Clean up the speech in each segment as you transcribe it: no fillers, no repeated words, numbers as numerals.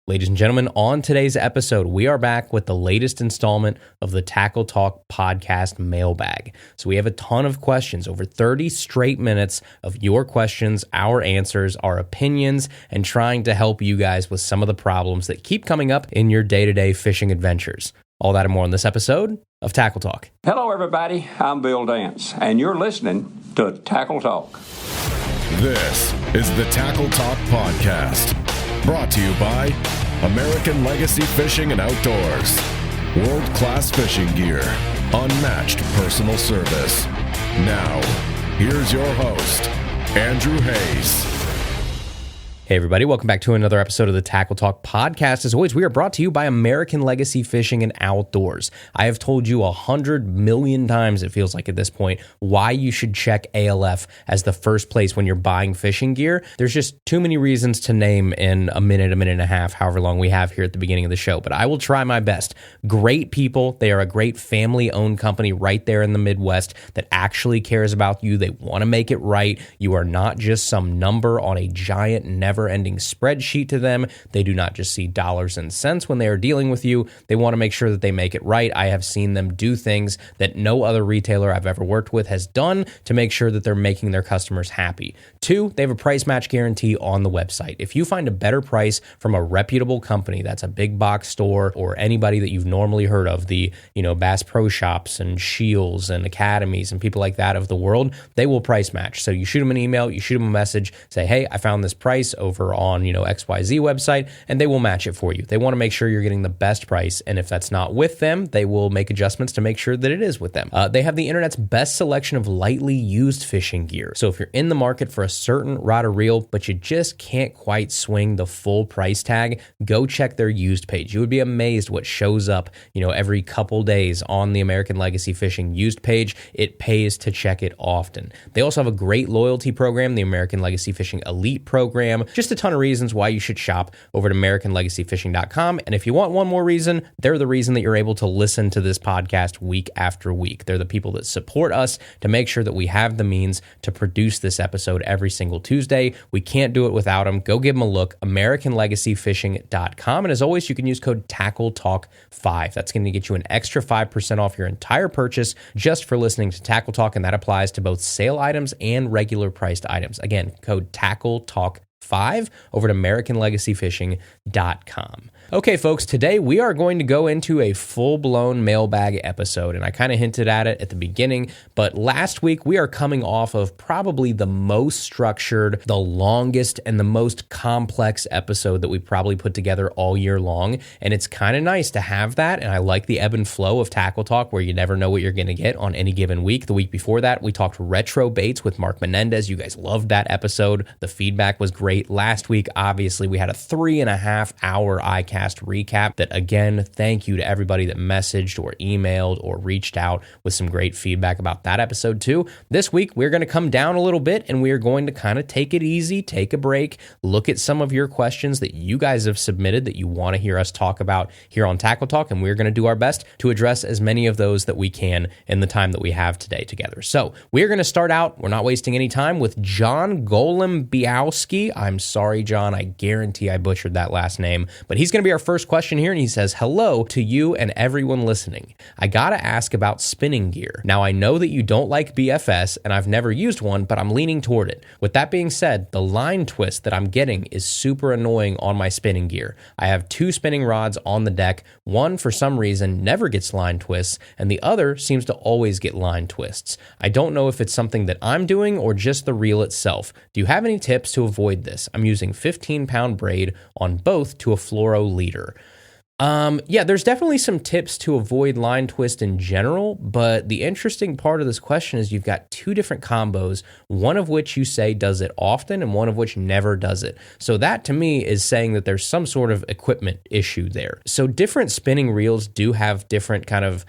Ladies and gentlemen, on today's episode, we are back with the latest installment of the Tackle Talk podcast Mailbag. So we have a ton of questions, over 30 straight minutes of your questions, our answers, our opinions, and trying to help you guys with some of the problems that keep coming up in your day-to-day fishing adventures. All that and more on this episode of Tackle Talk. Hello, everybody. I'm Bill Dance, and you're listening to Tackle Talk. This is the Tackle Talk podcast, brought to you by American Legacy Fishing and Outdoors. World-class fishing gear, unmatched personal service. Now, here's your host, Andrew Hayes. Hey everybody, welcome back to another episode of the Tackle Talk podcast. As always, we are brought to you by American Legacy Fishing and Outdoors. I have told you 100 million times, it feels like at this point, why you should check ALF as the first place when you're buying fishing gear. There's just too many reasons to name in a minute and a half, however long we have here at the beginning of the show, but I will try my best. Great people. They are a great family-owned company right there in the Midwest that actually cares about you. They want to make it right. You are not just some number on a giant never-ending spreadsheet to them. They do not just see dollars and cents when they are dealing with you. They want to make sure that they make it right. I have seen them do things that no other retailer I've ever worked with has done to make sure that they're making their customers happy. 2, they have a price match guarantee on the website. If you find a better price from a reputable company, that's a big box store or anybody that you've normally heard of, the Bass Pro Shops and Shields and Academies and people like that of the world, they will price match. So you shoot them an email, you shoot them a message, say, hey, I found this price over on, XYZ website, and they will match it for you. They want to make sure you're getting the best price, and if that's not with them, they will make adjustments to make sure that it is with them. They have the internet's best selection of lightly used fishing gear. So if you're in the market for a certain rod or reel, but you just can't quite swing the full price tag, go check their used page. You would be amazed what shows up, every couple days on the American Legacy Fishing used page. It pays to check it often. They also have a great loyalty program, the American Legacy Fishing Elite program. Just a ton of reasons why you should shop over at AmericanLegacyFishing.com. And if you want one more reason, they're the reason that you're able to listen to this podcast week after week. They're the people that support us to make sure that we have the means to produce this episode every single Tuesday. We can't do it without them. Go give them a look, AmericanLegacyFishing.com. And as always, you can use code TackleTalk5. That's going to get you an extra 5% off your entire purchase just for listening to Tackle Talk, and that applies to both sale items and regular priced items. Again, code TackleTalk5 over at AmericanLegacyFishing.com. Okay, folks, today we are going to go into a full-blown mailbag episode, and I kind of hinted at it at the beginning, but last week we are coming off of probably the most structured, the longest, and the most complex episode that we probably put together all year long, and it's kind of nice to have that, and I like the ebb and flow of Tackle Talk where you never know what you're going to get on any given week. The week before that, we talked retro baits with Mark Menendez. You guys loved that episode. The feedback was great. Last week, obviously, we had a 3.5-hour iCast recap that, again, thank you to everybody that messaged or emailed or reached out with some great feedback about that episode too. This week, we're going to come down a little bit and we are going to kind of take it easy, take a break, look at some of your questions that you guys have submitted that you want to hear us talk about here on Tackle Talk, and we're going to do our best to address as many of those that we can in the time that we have today together. So we're going to start out, we're not wasting any time, with John Golombiowski. I'm sorry, John, I guarantee I butchered that last name, but he's going to be our first question here, and he says, hello to you and everyone listening. I gotta ask about spinning gear. Now, I know that you don't like BFS, and I've never used one, but I'm leaning toward it. With that being said, the line twist that I'm getting is super annoying on my spinning gear. I have 2 spinning rods on the deck. One, for some reason, never gets line twists, and the other seems to always get line twists. I don't know if it's something that I'm doing or just the reel itself. Do you have any tips to avoid this? I'm using 15-pound braid on both to a fluoro leader. Yeah, there's definitely some tips to avoid line twist in general, but the interesting part of this question is you've got 2 different combos, one of which you say does it often and one of which never does it. So that to me is saying that there's some sort of equipment issue there. So different spinning reels do have different kind of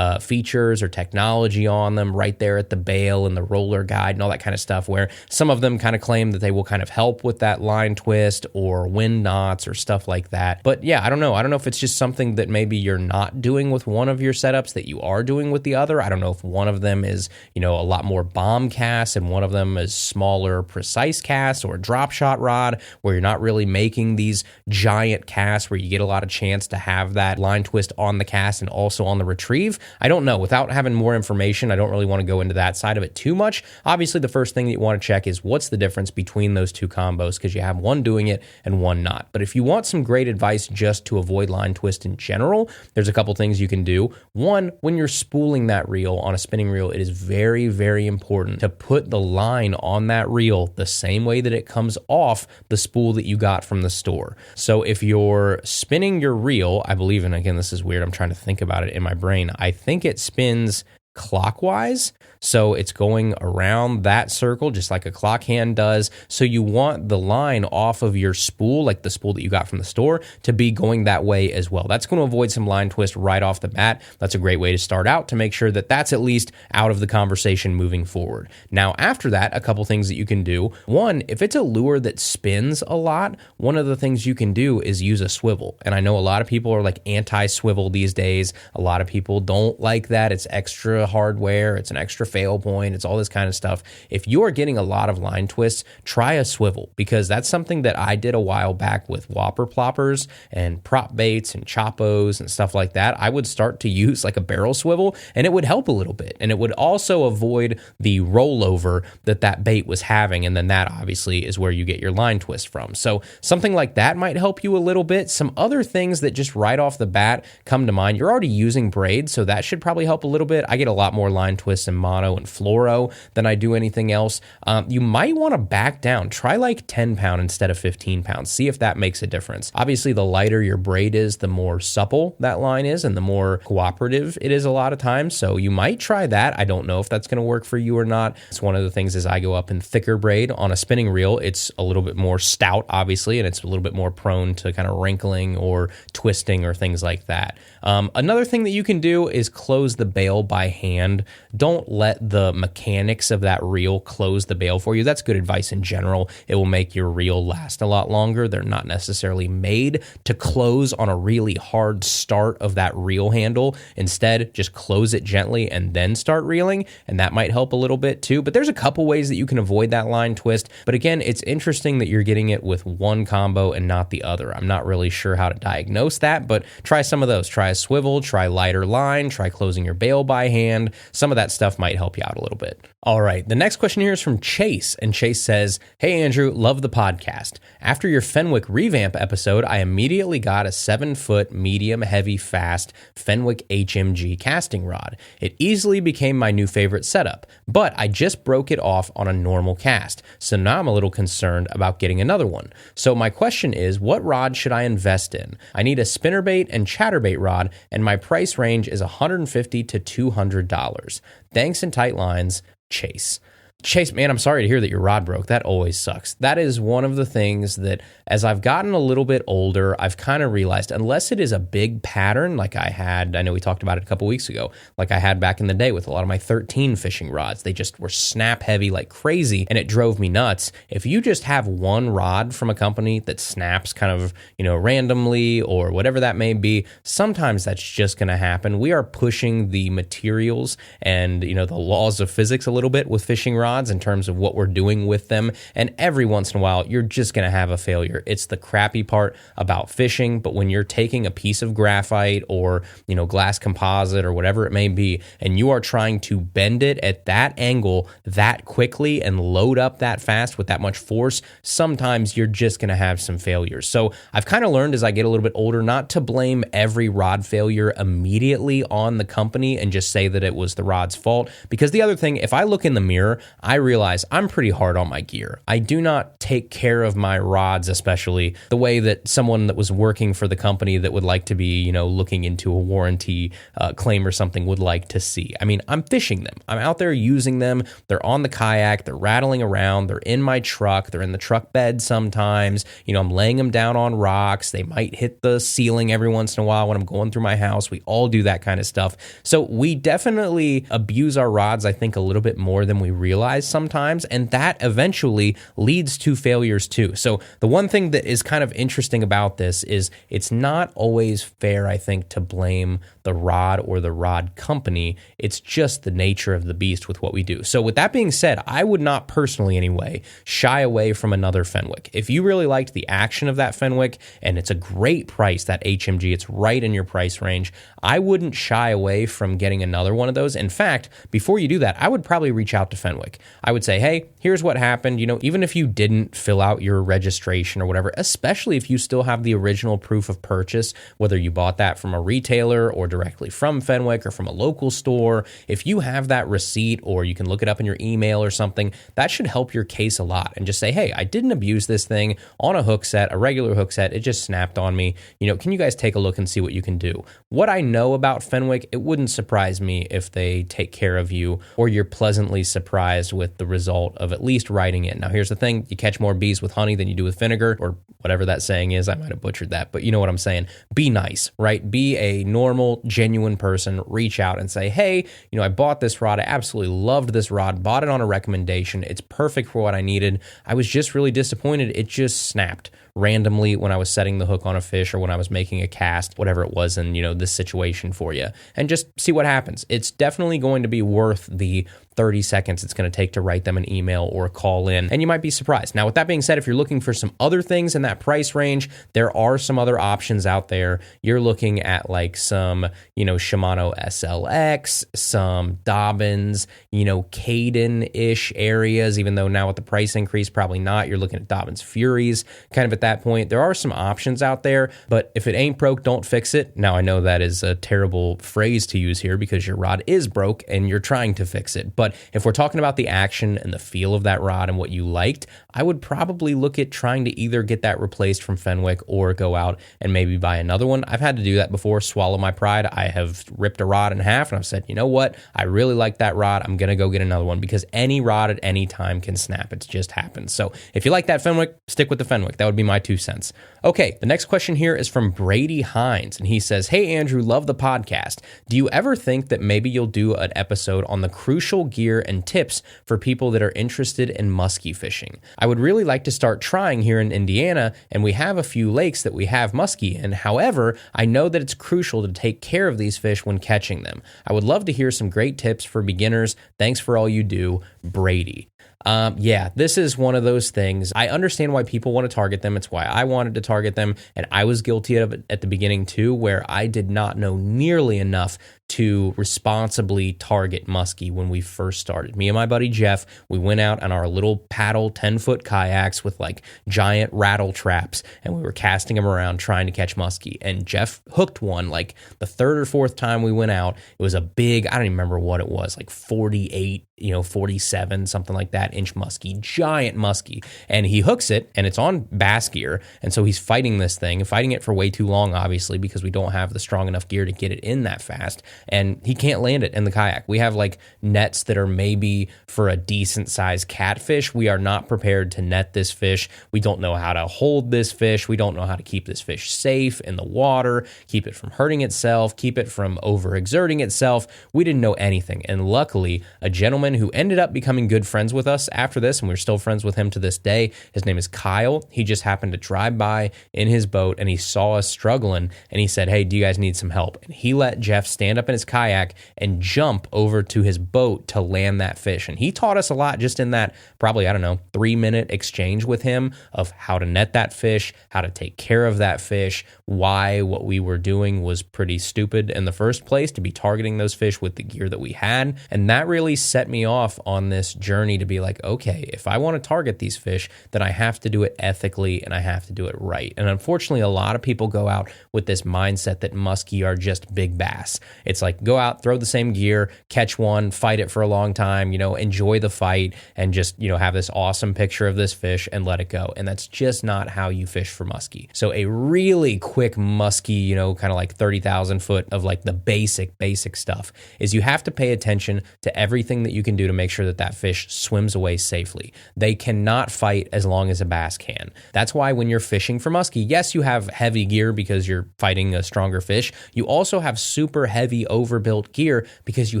features or technology on them right there at the bail and the roller guide and all that kind of stuff, where some of them kind of claim that they will kind of help with that line twist or wind knots or stuff like that. But yeah, I don't know if it's just something that maybe you're not doing with one of your setups that you are doing with the other. I don't know if one of them is, a lot more bomb cast and one of them is smaller precise cast, or a drop shot rod where you're not really making these giant casts where you get a lot of chance to have that line twist on the cast and also on the retrieve. I don't know. Without having more information, I don't really want to go into that side of it too much. Obviously, the first thing that you want to check is what's the difference between those two combos, because you have one doing it and one not. But if you want some great advice just to avoid line twist in general, there's a couple things you can do. One, when you're spooling that reel on a spinning reel, it is very, very important to put the line on that reel the same way that it comes off the spool that you got from the store. So if you're spinning your reel, I believe, and again, this is weird, I'm trying to think about it in my brain, I think it spins clockwise. So it's going around that circle just like a clock hand does. So you want the line off of your spool, like the spool that you got from the store, to be going that way as well. That's going to avoid some line twist right off the bat. That's a great way to start out to make sure that that's at least out of the conversation moving forward. Now, after that, a couple things that you can do. One, if it's a lure that spins a lot, one of the things you can do is use a swivel. And I know a lot of people are like anti-swivel these days. A lot of people don't like that. It's extra hardware. It's an extra fail point. It's all this kind of stuff. If you are getting a lot of line twists, try a swivel, because that's something that I did a while back with whopper ploppers and prop baits and choppos and stuff like that. I would start to use like a barrel swivel and it would help a little bit. And it would also avoid the rollover that bait was having. And then that obviously is where you get your line twist from. So something like that might help you a little bit. Some other things that just right off the bat come to mind. You're already using braid, so that should probably help a little bit. I get a lot more line twists in mono and fluoro than I do anything else. You might want to back down. Try like 10 pound instead of 15 pounds. See if that makes a difference. Obviously, the lighter your braid is, the more supple that line is and the more cooperative it is a lot of times. So you might try that. I don't know if that's going to work for you or not. It's one of the things as I go up in thicker braid on a spinning reel, it's a little bit more stout, obviously, and it's a little bit more prone to kind of wrinkling or twisting or things like that. Another thing that you can do is close the bail by hand. Don't let the mechanics of that reel close the bail for you. That's good advice in general. It will make your reel last a lot longer. They're not necessarily made to close on a really hard start of that reel handle. Instead, just close it gently and then start reeling, and that might help a little bit too. But there's a couple ways that you can avoid that line twist. But again, it's interesting that you're getting it with one combo and not the other. I'm not really sure how to diagnose that, but try some of those. Try a swivel, try lighter line, try closing your bail by hand. Some of that stuff might help you out a little bit. All right, the next question here is from Chase, and Chase says, "Hey Andrew, love the podcast. After your Fenwick revamp episode, I immediately got a 7-foot medium heavy fast Fenwick HMG casting rod. It easily became my new favorite setup, but I just broke it off on a normal cast, so now I'm a little concerned about getting another one. So my question is, what rod should I invest in? I need a spinnerbait and chatterbait rod, and my price range is $150 to $200. Thanks in tight lines, Chase." Chase, man, I'm sorry to hear that your rod broke. That always sucks. That is one of the things that as I've gotten a little bit older, I've kind of realized, unless it is a big pattern like I had, I know we talked about it a couple weeks ago, like I had back in the day with a lot of my 13 fishing rods. They just were snap heavy like crazy, and it drove me nuts. If you just have one rod from a company that snaps kind of, randomly or whatever that may be, sometimes that's just going to happen. We are pushing the materials and, the laws of physics a little bit with fishing rods in terms of what we're doing with them. And every once in a while, you're just going to have a failure. It's the crappy part about fishing. But when you're taking a piece of graphite or, glass composite or whatever it may be, and you are trying to bend it at that angle that quickly and load up that fast with that much force, sometimes you're just going to have some failures. So I've kind of learned as I get a little bit older not to blame every rod failure immediately on the company and just say that it was the rod's fault. Because the other thing, if I look in the mirror, I realize I'm pretty hard on my gear. I do not take care of my rods, especially the way that someone that was working for the company that would like to be, looking into a warranty claim or something would like to see. I mean, I'm fishing them. I'm out there using them. They're on the kayak. They're rattling around. They're in my truck. They're in the truck bed sometimes. I'm laying them down on rocks. They might hit the ceiling every once in a while when I'm going through my house. We all do that kind of stuff. So we definitely abuse our rods, I think, a little bit more than we realize. improvised sometimes, and that eventually leads to failures too. So the one thing that is kind of interesting about this is it's not always fair, I think, to blame the rod or the rod company. It's just the nature of the beast with what we do. So with that being said, I would not personally anyway shy away from another Fenwick. If you really liked the action of that Fenwick and it's a great price, that HMG, it's right in your price range, I wouldn't shy away from getting another one of those. In fact, before you do that, I would probably reach out to Fenwick. I would say, hey, here's what happened. Even if you didn't fill out your registration or whatever, especially if you still have the original proof of purchase, whether you bought that from a retailer or directly from Fenwick or from a local store, if you have that receipt or you can look it up in your email or something, that should help your case a lot. And just say, hey, I didn't abuse this thing on a hook set, a regular hook set. It just snapped on me. Can you guys take a look and see what you can do? What I know about Fenwick, it wouldn't surprise me if they take care of you or you're pleasantly surprised with the result of at least writing it. Now, here's the thing. You catch more bees with honey than you do with vinegar, or whatever that saying is. I might have butchered that, but you know what I'm saying. Be nice, right? Be a normal, genuine person. Reach out and say, hey, I bought this rod. I absolutely loved this rod. Bought it on a recommendation. It's perfect for what I needed. I was just really disappointed. It just snapped randomly when I was setting the hook on a fish or when I was making a cast, whatever it was in, this situation for you, and just see what happens. It's definitely going to be worth the 30 seconds it's going to take to write them an email or call in, and you might be surprised. Now, with that being said, if you're looking for some other things in that price range, there are some other options out there. You're looking at like some, Shimano SLX, some Dobbins, Caden-ish areas, even though now with the price increase, probably not. You're looking at Dobbins Furies kind of at that point. There are some options out there, but if it ain't broke, don't fix it. Now, I know that is a terrible phrase to use here because your rod is broke and you're trying to fix it. But if we're talking about the action and the feel of that rod and what you liked, I would probably look at trying to either get that replaced from Fenwick or go out and maybe buy another one. I've had to do that before, swallow my pride. I have ripped a rod in half and I've said, you know what? I really like that rod. I'm going to go get another one because any rod at any time can snap. It just happens. So if you like that Fenwick, stick with the Fenwick. That would be my 2 cents. Okay, the next question here is from Brady Hines, and he says, hey, Andrew, love the podcast. Do you ever think that maybe you'll do an episode on the crucial gear and tips for people that are interested in musky fishing? I would really like to start trying here in Indiana, and we have a few lakes that we have musky in. However, I know that it's crucial to take care of these fish when catching them. I would love to hear some great tips for beginners. Thanks for all you do, Brady. Yeah, this is one of those things. I understand why people want to target them. It's why I wanted to target them, and I was guilty of it at the beginning too, where I did not know nearly enough to responsibly target musky when we first started. Me and my buddy Jeff, we went out on our little paddle 10-foot kayaks with like giant rattle traps, and we were casting them around trying to catch musky. And Jeff hooked one like the third or fourth time we went out. It was a big, I don't even remember what it was, like 48, 47, something like that, inch musky, giant musky. And he hooks it, and it's on bass gear. And so he's fighting this thing, fighting it for way too long, obviously, because we don't have the strong enough gear to get it in that fast. And he can't land it in the kayak. We have like nets that are maybe for a decent sized catfish. We are not prepared to net this fish. We don't know how to hold this fish. We don't know how to keep this fish safe in the water, keep it from hurting itself, keep it from overexerting itself. We didn't know anything. And luckily, a gentleman who ended up becoming good friends with us after this, and we're still friends with him to this day, his name is Kyle. He just happened to drive by in his boat and he saw us struggling and he said, hey, do you guys need some help? And he let Jeff stand up in his kayak and jump over to his boat to land that fish. And he taught us a lot just in that probably, 3-minute exchange with him of how to net that fish, how to take care of that fish, why what we were doing was pretty stupid in the first place to be targeting those fish with the gear that we had. And that really set me off on this journey to be like, okay, if I want to target these fish, then I have to do it ethically and I have to do it right. And unfortunately, a lot of people go out with this mindset that musky are just big bass. It's like, go out, throw the same gear, catch one, fight it for a long time, enjoy the fight and just, have this awesome picture of this fish and let it go. And that's just not how you fish for musky. So a really quick musky, kind of like 30,000 foot of like the basic stuff is you have to pay attention to everything that you can do to make sure that that fish swims away safely. They cannot fight as long as a bass can. That's why when you're fishing for muskie, yes, you have heavy gear because you're fighting a stronger fish. You also have super heavy overbuilt gear because you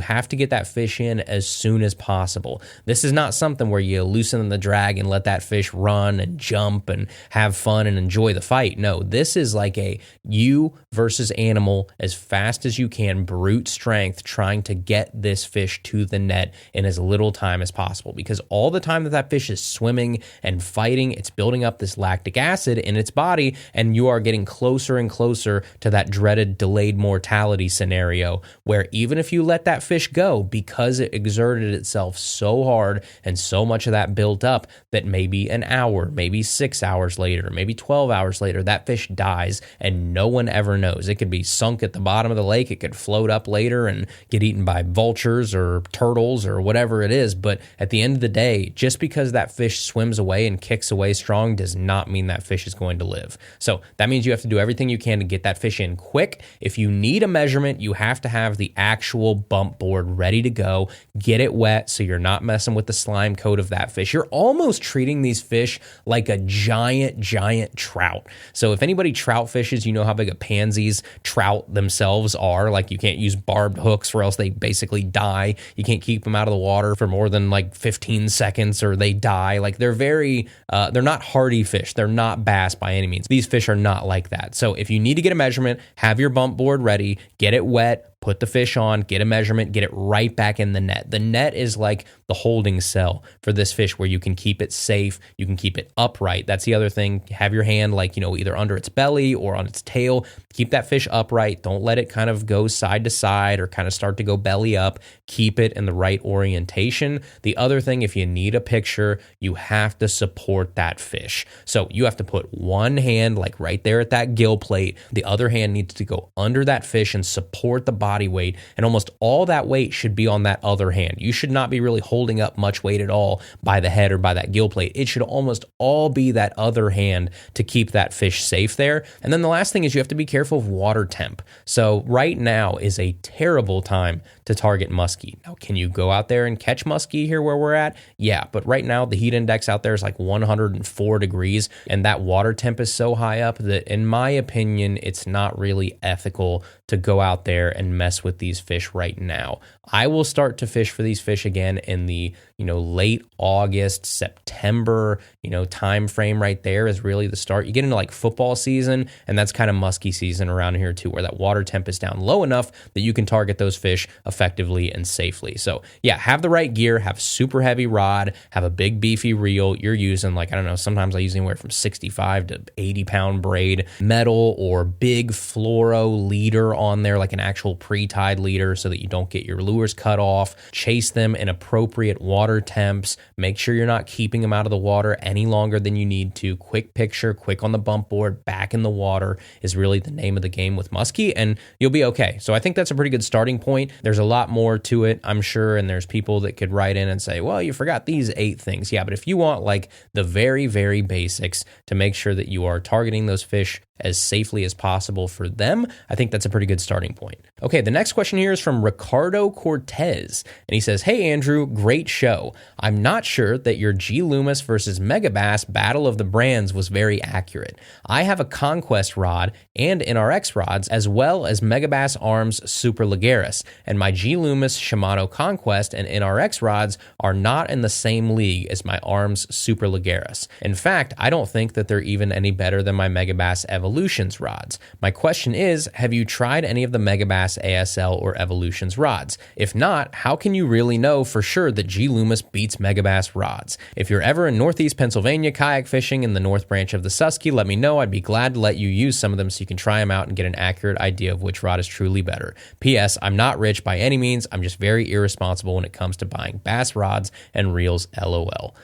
have to get that fish in as soon as possible. This is not something where you loosen the drag and let that fish run and jump and have fun and enjoy the fight. No, this is like a you versus animal as fast as you can, brute strength, trying to get this fish to the net in as little time as possible, because all the time that that fish is swimming and fighting, it's building up this lactic acid in its body, and you are getting closer and closer to that dreaded delayed mortality scenario where even if you let that fish go, because it exerted itself so hard and so much of that built up, that maybe an hour, maybe 6 hours later, maybe 12 hours later, that fish dies and no one ever knows. It could be sunk at the bottom of the lake. It could float up later and get eaten by vultures or turtles or whatever it is. But at the end of the day, just because that fish swims away and kicks away strong does not mean that fish is going to live. So that means you have to do everything you can to get that fish in quick. If you need a measurement, you have to have the actual bump board ready to go. Get it wet so you're not messing with the slime coat of that fish. You're almost treating these fish like a giant trout. So if anybody trout fishes, you know how big a pansies trout themselves are. Like, you can't use barbed hooks or else they basically die. You can't keep them out of the water for more than like 15 seconds or they die. Like, they're they're not hardy fish. They're not bass by any means. These fish are not like that. So if you need to get a measurement, have your bump board ready, get it wet, put the fish on, get a measurement, get it right back in the net. The net is like the holding cell for this fish where you can keep it safe, you can keep it upright. That's the other thing. Have your hand like, either under its belly or on its tail. Keep that fish upright. Don't let it kind of go side to side or kind of start to go belly up. Keep it in the right orientation. The other thing, if you need a picture, you have to support that fish. So you have to put one hand like right there at that gill plate. The other hand needs to go under that fish and support the body weight, and almost all that weight should be on that other hand. You should not be really holding up much weight at all by the head or by that gill plate. It should almost all be that other hand to keep that fish safe there. And then the last thing is you have to be careful of water temp. So right now is a terrible time to target muskie. Now, can you go out there and catch muskie here where we're at? Yeah, but right now the heat index out there is like 104 degrees, and that water temp is so high up that, in my opinion, it's not really ethical to go out there and mess with these fish right now. I will start to fish for these fish again in the late August, September, time frame. Right there is really the start. You get into like football season, and that's kind of musky season around here too, where that water temp is down low enough that you can target those fish effectively and safely. So yeah, have the right gear, have super heavy rod, have a big beefy reel. You're using sometimes I use anywhere from 65 to 80 pound braid, metal or big fluoro leader on there, like an actual pre-tied leader, so that you don't get your lures cut off. Chase them in appropriate water temps. Make sure you're not keeping them out of the water any longer than you need to. Quick picture, quick on the bump board, back in the water is really the name of the game with muskie, and you'll be okay. So I think that's a pretty good starting point. There's a lot more to it, I'm sure, and there's people that could write in and say, well, you forgot these 8 things. Yeah, but if you want like the very, very basics to make sure that you are targeting those fish as safely as possible for them, I think that's a pretty good starting point. Okay, the next question here is from Ricardo Cortez, and he says, hey Andrew, great show. I'm not sure that your G. Loomis versus Megabass battle of the brands was very accurate. I have a Conquest rod and NRX rods, as well as Megabass Arms Super Ligeris, and my G. Loomis Shimano Conquest and NRX rods are not in the same league as my Arms Super Ligeris. In fact, I don't think that they're even any better than my Megabass Evolutions rods. My question is, have you tried any of the Megabass ASL or Evolutions rods? If not, how can you really know for sure that G. Loomis beats Megabass rods? If you're ever in Northeast Pennsylvania kayak fishing in the North Branch of the Musky, let me know. I'd be glad to let you use some of them so you can try them out and get an accurate idea of which rod is truly better. P.S. I'm not rich by any means. I'm just very irresponsible when it comes to buying bass rods and reels, LOL.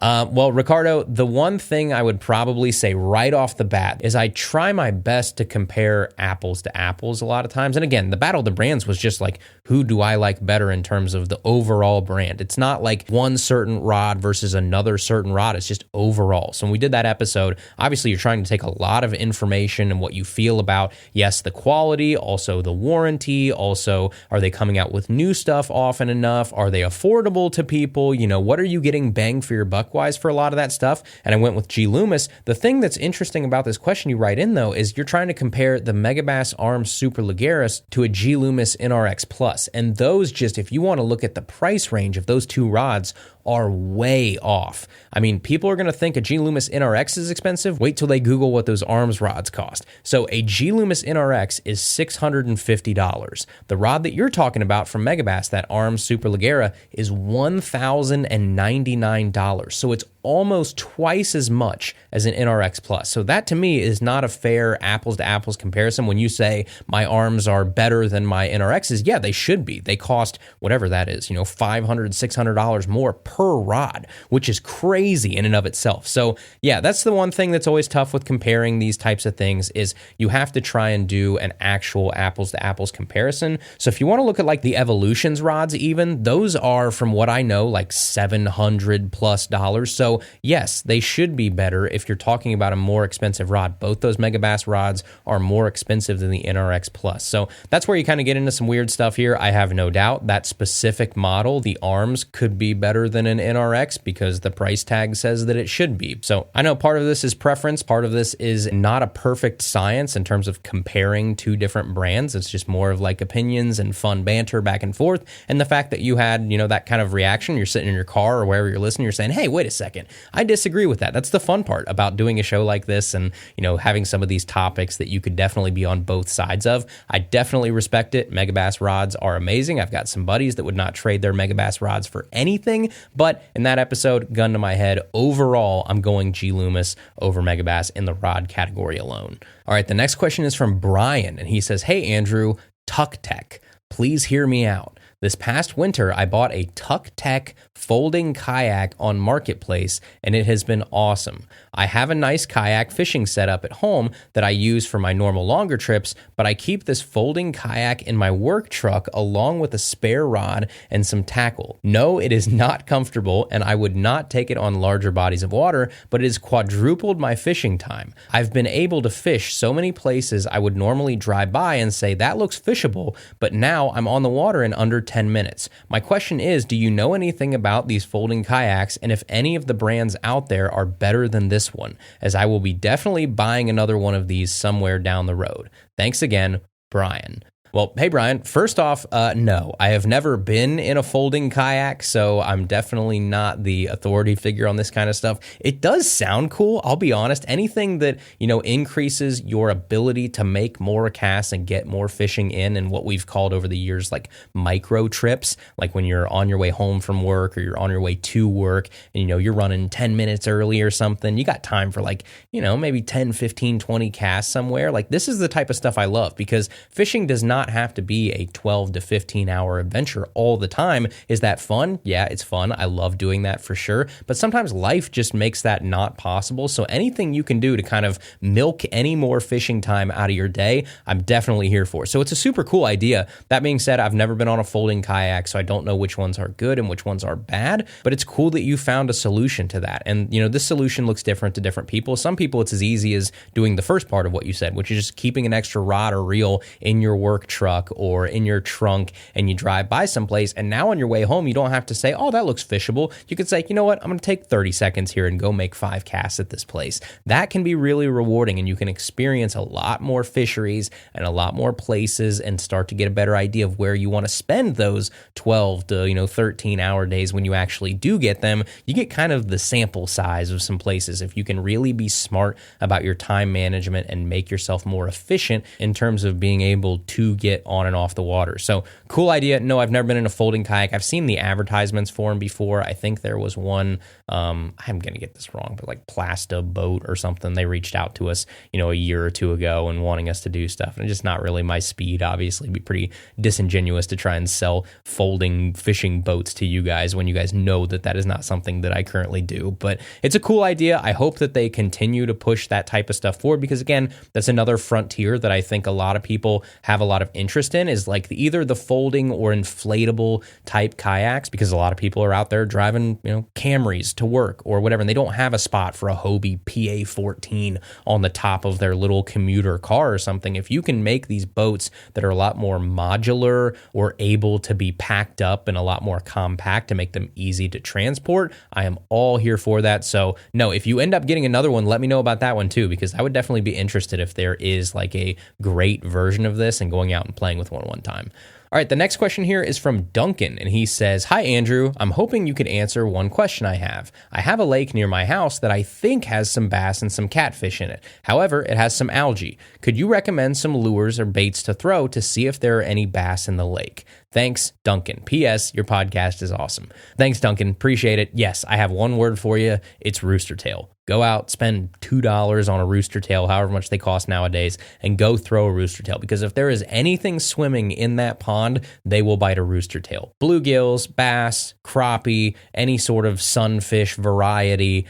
Well, Ricardo, the one thing I would probably say right off the bat is I try my best to compare apples to apples a lot of times. And again, the Battle of the Brands was just like, who do I like better in terms of the overall brand? It's not like one certain rod versus another certain rod. It's just overall. So when we did that episode, obviously you're trying to take a lot of information and what you feel about, yes, the quality, also the warranty, also are they coming out with new stuff often enough? Are they affordable to people? You know, what are you getting bang for your buck wise for a lot of that stuff? And I went with G Loomis. The thing that's interesting about this question you write in though is you're trying to compare the Megabass Arms Super Ligeras to a G Loomis NRX Plus. And those just, if you want to look at the price range of those two rods, are way off. I mean, people are going to think a G Loomis NRX is expensive. Wait till they Google what those arms rods cost. So a G Loomis NRX is $650. The rod that you're talking about from Megabass, that Arms Super Ligera, is $1,099. So it's almost twice as much as an NRX Plus. So that to me is not a fair apples to apples comparison. When you say my arms are better than my NRXs, yeah, they should be. They cost whatever that is, $500, $600 more per rod, which is crazy in and of itself. So yeah, that's the one thing that's always tough with comparing these types of things is you have to try and do an actual apples to apples comparison. So if you want to look at like the Evolutions rods even, those are from what I know like $700+. So yes, they should be better if you're talking about a more expensive rod. Both those Megabass rods are more expensive than the NRX Plus. So that's where you kind of get into some weird stuff here. I have no doubt that specific model, the arms, could be better than an NRX because the price tag says that it should be. So I know part of this is preference. Part of this is not a perfect science in terms of comparing two different brands. It's just more of like opinions and fun banter back and forth. And the fact that you had, that kind of reaction, you're sitting in your car or wherever you're listening, you're saying, hey, wait a second. I disagree with that. That's the fun part about doing a show like this and, having some of these topics that you could definitely be on both sides of. I definitely respect it. Megabass rods are amazing. I've got some buddies that would not trade their Megabass rods for anything. But in that episode, gun to my head, overall, I'm going G Loomis over Megabass in the rod category alone. All right, the next question is from Brian, and he says, hey, Andrew, Tuck Tech, please hear me out. This past winter, I bought a Tuck Tech folding kayak on Marketplace, and it has been awesome. I have a nice kayak fishing setup at home that I use for my normal longer trips, but I keep this folding kayak in my work truck along with a spare rod and some tackle. No, it is not comfortable, and I would not take it on larger bodies of water, but it has quadrupled my fishing time. I've been able to fish so many places I would normally drive by and say, that looks fishable, but now I'm on the water in under 10 minutes. My question is, do you know anything about these folding kayaks and if any of the brands out there are better than this one, as I will be definitely buying another one of these somewhere down the road. Thanks again, Brian. Well, hey, Brian, first off, no, I have never been in a folding kayak, so I'm definitely not the authority figure on this kind of stuff. It does sound cool, I'll be honest. Anything that, increases your ability to make more casts and get more fishing in and what we've called over the years like micro trips, like when you're on your way home from work or you're on your way to work and, you're running 10 minutes early or something. You got time for like, maybe 10, 15, 20 casts somewhere. Like this is the type of stuff I love because fishing does not have to be a 12 to 15 hour adventure all the time. Is that fun? Yeah, it's fun. I love doing that for sure. But sometimes life just makes that not possible. So anything you can do to kind of milk any more fishing time out of your day, I'm definitely here for. So it's a super cool idea. That being said, I've never been on a folding kayak, so I don't know which ones are good and which ones are bad, but it's cool that you found a solution to that. And, this solution looks different to different people. Some people, it's as easy as doing the first part of what you said, which is just keeping an extra rod or reel in your work truck or in your trunk and you drive by someplace and now on your way home you don't have to say, oh, that looks fishable. You could say, you know what, I'm going to take 30 seconds here and go make 5 casts at this place. That can be really rewarding and you can experience a lot more fisheries and a lot more places and start to get a better idea of where you want to spend those 12 to 13 hour days when you actually do get them. You get kind of the sample size of some places if you can really be smart about your time management and make yourself more efficient in terms of being able to get on and off the water. So cool idea. No, I've never been in a folding kayak. I've seen the advertisements for them before. I think there was one, I'm going to get this wrong, but like Plasta Boat or something. They reached out to us, a year or two ago and wanting us to do stuff. And it's just not really my speed, obviously. It'd be pretty disingenuous to try and sell folding fishing boats to you guys when you guys know that is not something that I currently do. But it's a cool idea. I hope that they continue to push that type of stuff forward because, again, that's another frontier that I think a lot of people have a lot of interest in is like either the folding or inflatable type kayaks because a lot of people are out there driving, Camrys to work or whatever, and they don't have a spot for a Hobie PA-14 on the top of their little commuter car or something. If you can make these boats that are a lot more modular or able to be packed up and a lot more compact to make them easy to transport, I am all here for that. So no, if you end up getting another one, let me know about that one too, because I would definitely be interested if there is like a great version of this and going out and playing with one time. All right, the next question here is from Duncan, and he says, "Hi, Andrew. I'm hoping you could answer one question I have. I have a lake near my house that I think has some bass and some catfish in it. However, it has some algae. Could you recommend some lures or baits to throw to see if there are any bass in the lake? Thanks, Duncan. P.S. Your podcast is awesome." Thanks, Duncan. Appreciate it. Yes, I have one word for you. It's rooster tail. Go out, spend $2 on a rooster tail, however much they cost nowadays, and go throw a rooster tail. Because if there is anything swimming in that pond, they will bite a rooster tail. Bluegills, bass, crappie, any sort of sunfish variety,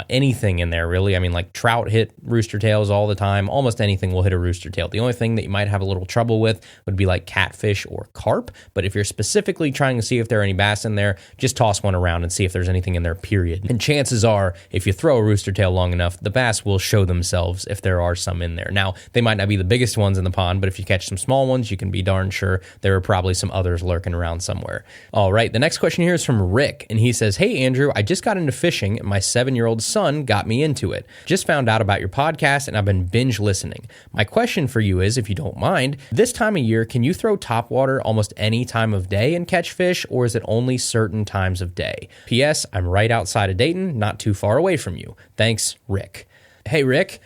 anything in there really. I mean, like trout hit rooster tails all the time. Almost anything will hit a rooster tail. The only thing that you might have a little trouble with would be like catfish or carp. But if you're specifically trying to see if there are any bass in there, just toss one around and see if there's anything in there, period. And chances are, if you throw a rooster tail long enough, the bass will show themselves if there are some in there. Now, they might not be the biggest ones in the pond, but if you catch some small ones, you can be darn sure there are probably some others lurking around somewhere. All right, the next question here is from Rick, and he says, "Hey, Andrew, I just got into fishing, and my 7-year-old son got me into it. Just found out about your podcast, and I've been binge listening. My question for you is, if you don't mind, this time of year, can you throw topwater almost any time of day and catch fish, or is it only certain times of day? P.S. I'm right outside of Dayton, not too far away from you. Thanks, Rick." Hey, Rick.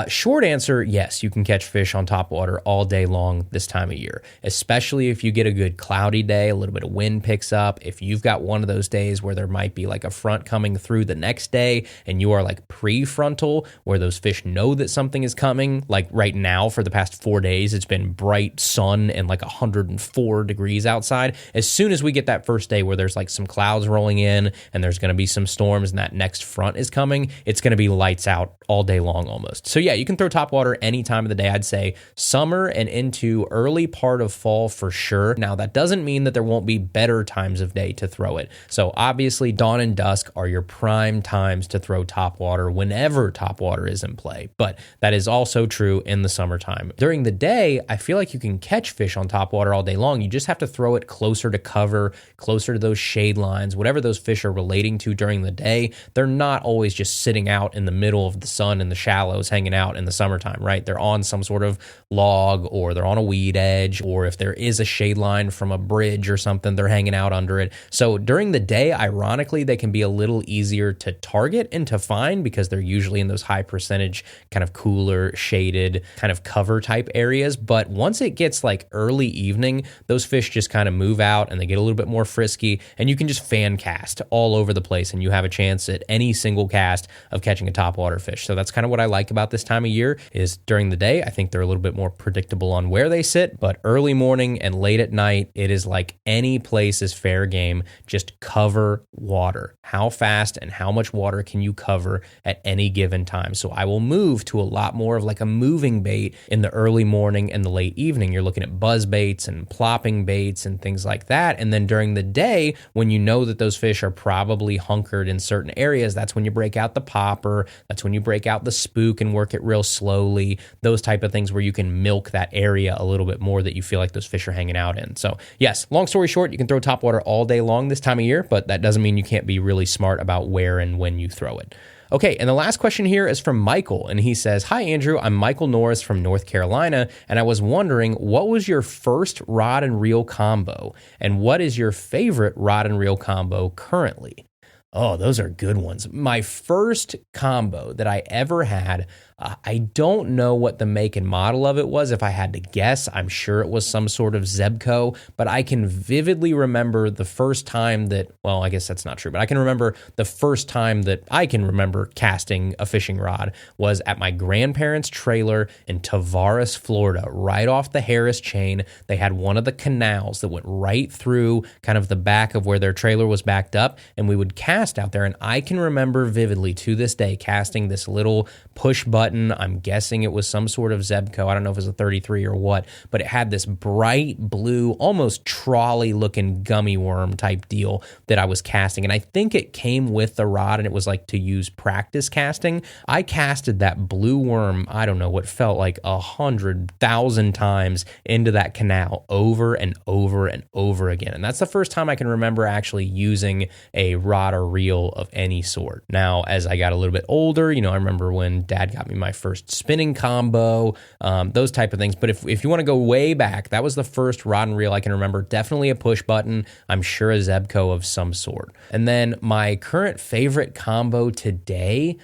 Short answer, yes, you can catch fish on topwater all day long this time of year, especially if you get a good cloudy day, a little bit of wind picks up. If you've got one of those days where there might be like a front coming through the next day and you are like prefrontal, where those fish know that something is coming, like right now for the past 4 days, it's been bright sun and like 104 degrees outside. As soon as we get that first day where there's like some clouds rolling in and there's going to be some storms and that next front is coming, it's going to be lights out all day long almost. So yeah, you can throw topwater any time of the day. I'd say summer and into early part of fall for sure. Now, that doesn't mean that there won't be better times of day to throw it. So obviously dawn and dusk are your prime times to throw topwater whenever topwater is in play. But that is also true in the summertime. During the day, I feel like you can catch fish on topwater all day long. You just have to throw it closer to cover, closer to those shade lines, whatever those fish are relating to during the day. They're not always just sitting out in the middle of the sun in the shallows hanging out in the summertime, right? They're on some sort of log or they're on a weed edge, or if there is a shade line from a bridge or something, they're hanging out under it. So during the day, ironically, they can be a little easier to target and to find because they're usually in those high percentage kind of cooler, shaded kind of cover type areas. But once it gets like early evening, those fish just kind of move out and they get a little bit more frisky, and you can just fan cast all over the place and you have a chance at any single cast of catching a topwater fish. So that's kind of what I like about this time of year is during the day, I think they're a little bit more predictable on where they sit, but early morning and late at night, it is like any place is fair game. Just cover water. How fast and how much water can you cover at any given time? So I will move to a lot more of like a moving bait in the early morning and the late evening. You're looking at buzz baits and plopping baits and things like that. And then during the day, when you know that those fish are probably hunkered in certain areas, that's when you break out the popper. That's when you break out the spook and work it real slowly. Those type of things where you can milk that area a little bit more that you feel like those fish are hanging out in. So yes, long story short, you can throw topwater all day long this time of year, but that doesn't mean you can't be really smart about where and when you throw it. Okay, and the last question here is from Michael, and he says, "Hi, Andrew. I'm Michael Norris from North Carolina, and I was wondering, what was your first rod and reel combo, and what is your favorite rod and reel combo currently?" Oh, those are good ones. My first combo that I ever had, I don't know what the make and model of it was. If I had to guess, I'm sure it was some sort of Zebco, but I can vividly remember the first time that, well, I guess that's not true, but I can remember the first time that I can remember casting a fishing rod was at my grandparents' trailer in Tavares, Florida, right off the Harris chain. They had one of the canals that went right through kind of the back of where their trailer was backed up, and we would cast out there, and I can remember vividly to this day casting this little push button. I'm guessing it was some sort of Zebco. I don't know if it was a 33 or what, but it had this bright blue, almost trolley-looking gummy worm type deal that I was casting, and I think it came with the rod, and it was like to use practice casting. I casted that blue worm, I don't know, what felt like 100,000 times into that canal over and over and over again, and that's the first time I can remember actually using a rod or reel of any sort. Now, as I got a little bit older, I remember when Dad got me my first spinning combo, those type of things. But if you want to go way back, that was the first rod and reel I can remember. Definitely a push button. I'm sure a Zebco of some sort. And then my current favorite combo today,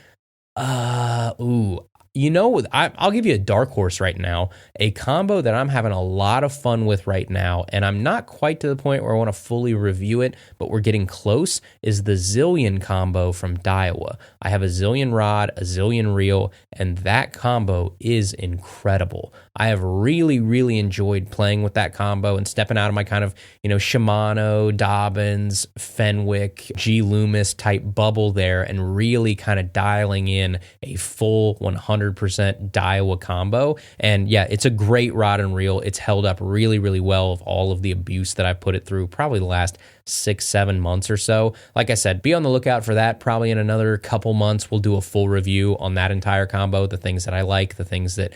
I'll give you a dark horse right now. A combo that I'm having a lot of fun with right now, and I'm not quite to the point where I want to fully review it, but we're getting close, is the Zillion combo from Daiwa. I have a Zillion rod, a Zillion reel, and that combo is incredible. I have really, really enjoyed playing with that combo and stepping out of my kind of, Shimano, Dobbins, Fenwick, G. Loomis type bubble there and really kind of dialing in a full 100% Daiwa combo. And yeah, it's a great rod and reel. It's held up really, really well of all of the abuse that I've put it through probably the last 6-7 months or so. Like I said, be on the lookout for that. Probably in another couple months, we'll do a full review on that entire combo, the things that I like, the things that,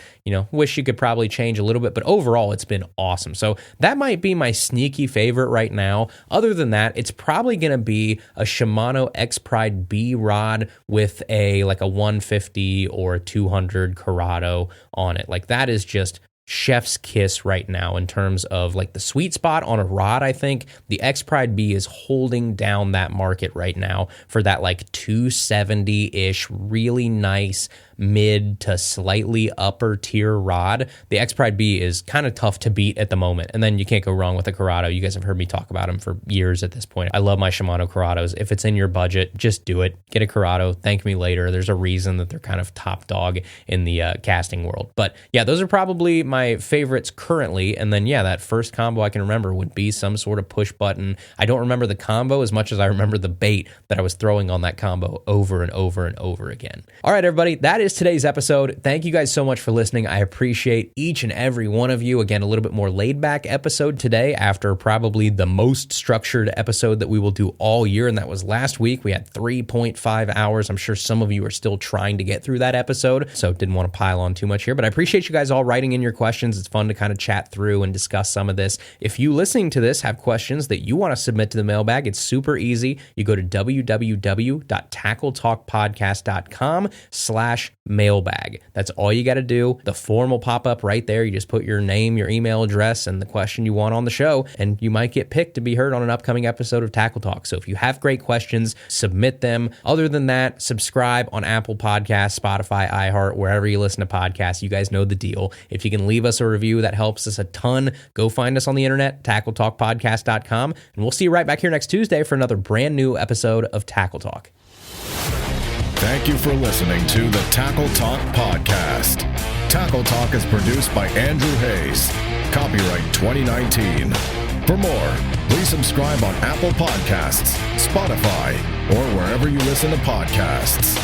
wish you could probably change a little bit, but overall it's been awesome. So that might be my sneaky favorite right now. Other than that, it's probably going to be a Shimano X Pride B rod with a 150 or a 200 Corrado on it. Like that is just chef's kiss right now in terms of the sweet spot on a rod. I think the X Pride B is holding down that market right now for that 270-ish, really nice mid to slightly upper tier rod. The X Pride B is kind of tough to beat at the moment. And then you can't go wrong with a Corrado. You guys have heard me talk about them for years at this point. I love my Shimano Corrados. If it's in your budget, just do it. Get a Corrado. Thank me later. There's a reason that they're kind of top dog in the casting world. But yeah, those are probably my favorites currently. And then yeah, that first combo I can remember would be some sort of push button. I don't remember the combo as much as I remember the bait that I was throwing on that combo over and over and over again. All right, everybody, that is today's episode. Thank you guys so much for listening. I appreciate each and every one of you. Again, a little bit more laid back episode today after probably the most structured episode that we will do all year, and that was last week. We had 3.5 hours. I'm sure some of you are still trying to get through that episode, so didn't want to pile on too much here, but I appreciate you guys all writing in your questions. It's fun to kind of chat through and discuss some of this. If you listening to this have questions that you want to submit to the mailbag, it's super easy. You go to www.tackletalkpodcast.com/mailbag. That's all you got to do. The form will pop up right there. You just put your name, your email address, and the question you want on the show, and you might get picked to be heard on an upcoming episode of Tackle Talk. So if you have great questions, submit them. Other than that, subscribe on Apple Podcasts, Spotify, iHeart, wherever you listen to podcasts. You guys know the deal. If you can leave us a review, that helps us a ton. Go find us on the internet, tackletalkpodcast.com, and we'll see you right back here next Tuesday for another brand new episode of Tackle Talk. Thank you for listening to the Tackle Talk podcast. Tackle Talk is produced by Andrew Hayes. Copyright 2019. For more, please subscribe on Apple Podcasts, Spotify, or wherever you listen to podcasts.